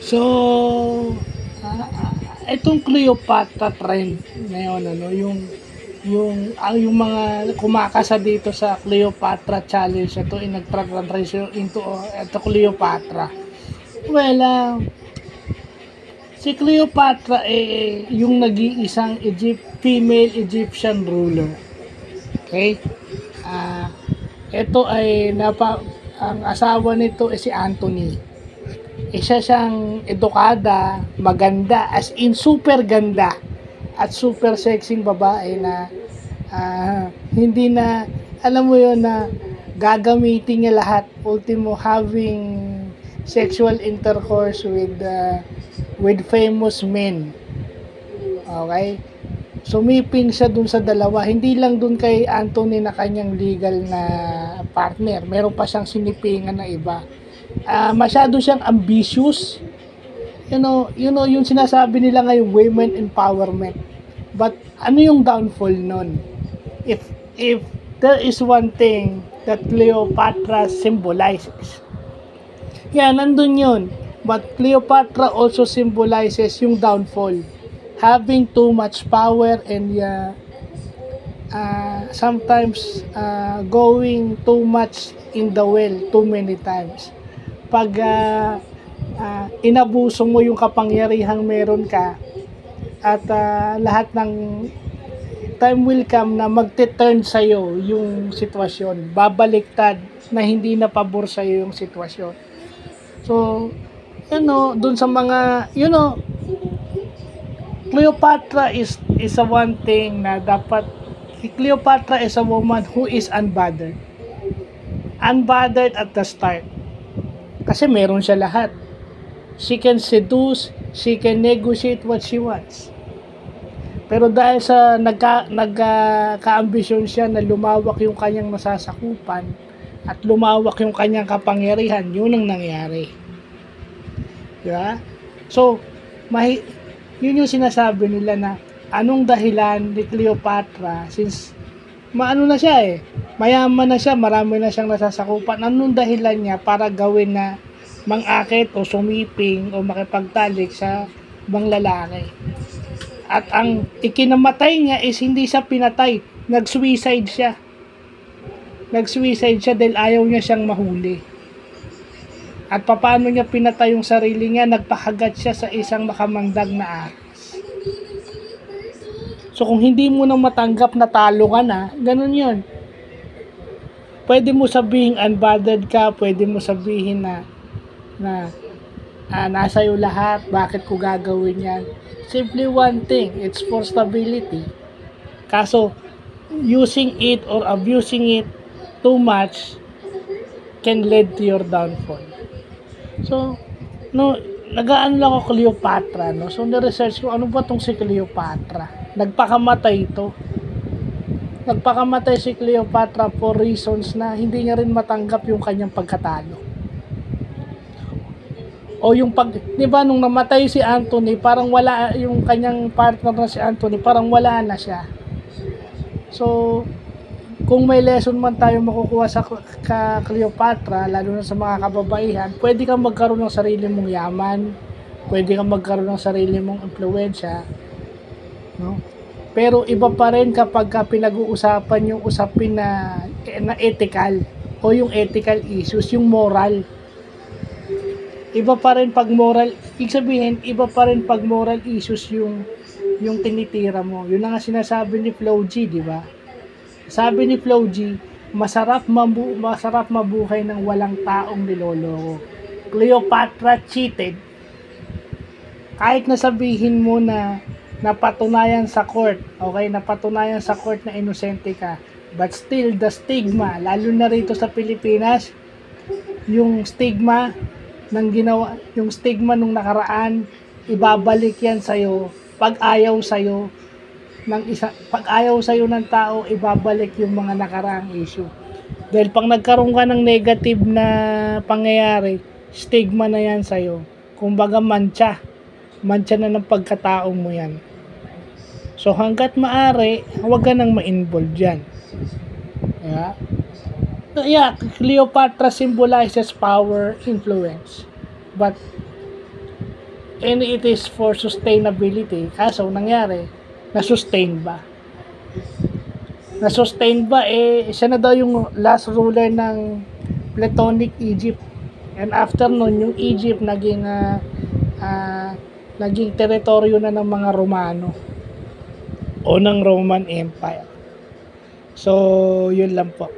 So, itong Cleopatra trend ngayon, ano, yung mga kumakasa dito sa Cleopatra challenge ito ay nagtra-transition into ito Cleopatra. Well, si Cleopatra yung nag-iisang female Egyptian ruler. Okay? Ah, ito ay ang asawa nito ay si Antony. Isa siyang edukada, maganda, as in super ganda at super sexing babae na hindi na, alam mo yon na gagamitin niya lahat, ultimo having sexual intercourse with famous men. Okay? Sumiping siya dun sa dalawa, hindi lang dun kay Anthony na kanyang legal na partner, meron pa siyang sinipingan na iba. Masyado siyang ambitious. Yung sinasabi nila ngayon, women empowerment. But ano yung downfall nun? If there is one thing that Cleopatra symbolizes, nandun yun. But Cleopatra also symbolizes yung downfall. Having too much power and sometimes going too much in the well too many times. Pag inabuso mo yung kapangyarihang meron ka at lahat ng time will come na magte-turn sa'yo yung sitwasyon, babaliktad na hindi na pabor sa'yo yung sitwasyon. So, dun sa mga, Cleopatra is a one thing na dapat, Cleopatra is a woman who is unbothered. Unbothered at the start. Kasi meron siya lahat. She can seduce, she can negotiate what she wants. Pero dahil sa nagka-ambisyon siya na lumawak yung kanyang nasasakupan at lumawak yung kanyang kapangyarihan, yun ang nangyari. Diba? So, yun yung sinasabi nila na anong dahilan ni Cleopatra since maano na siya mayaman na siya, marami na siyang nasasakupan, anong dahilan niya para gawin na mangakit o sumiping o makipagtalik sa ibang lalaki? At ang ikinamatay niya is hindi siya pinatay, nag-suicide siya. Nag-suicide siya dahil ayaw niya siyang mahuli. At paano niya pinatay yung sarili niya? Nagpahagat siya sa isang makamandag na ahas. So kung hindi mo nang matanggap na talo ka na, ganun yun. Pwede mo sabihin unbothered ka, pwede mo sabihin na nasa iyo lahat, bakit ko gagawin yan? Simply one thing, it's for stability. Kaso, using it or abusing it too much can lead to your downfall. So, nagaan lang ako Cleopatra, no? So, na-research ko, ano ba tong si Cleopatra? Nagpakamatay ito. Nagpakamatay si Cleopatra for reasons na hindi niya rin matanggap yung kanyang pagkatalo. O yung di ba, nung namatay si Antony, parang wala, yung kanyang partner na si Antony, parang wala na siya. So, kung may lesson man tayo makukuha sa Cleopatra, lalo na sa mga kababaihan, pwede kang magkaroon ng sarili mong yaman, pwede kang magkaroon ng sarili mong impluwensya, no? Pero iba pa rin kapag pinag-uusapan yung usapin na ethical o yung ethical issues, yung moral. Iba pa rin pag moral, ibig sabihin, iba pa rin pag moral issues yung tinitira mo. Yun ang sinasabi ni Flo G, di ba? Sabi ni Flo G, masarap mabuhay ng walang taong niloloko. Cleopatra cheated. Kahit nasabihin mo na napatunayan sa court, okay, napatunayan sa court na inosente ka, but still the stigma, lalo na rito sa Pilipinas, yung stigma ng ginawa, yung stigma nung nakaraan, ibabalik yan sa'yo pag ayaw sa'yo ng tao, ibabalik yung mga nakaraang issue. Dahil pag nagkaroon ka ng negative na pangyayari, stigma na yan sa'yo. Kumbaga mancha na ng pagkatao mo yan. So hanggat maaari, huwag ka nang ma-involve dyan. Yeah, Cleopatra symbolizes power, influence. But and it is for sustainability. Kaso, nangyari, na-sustain ba? Na-sustain ba? Siya na daw yung last ruler ng Platonic Egypt. And after nun, yung Egypt naging teritoryo na ng mga Romano o ng Roman Empire. So, yun lang po.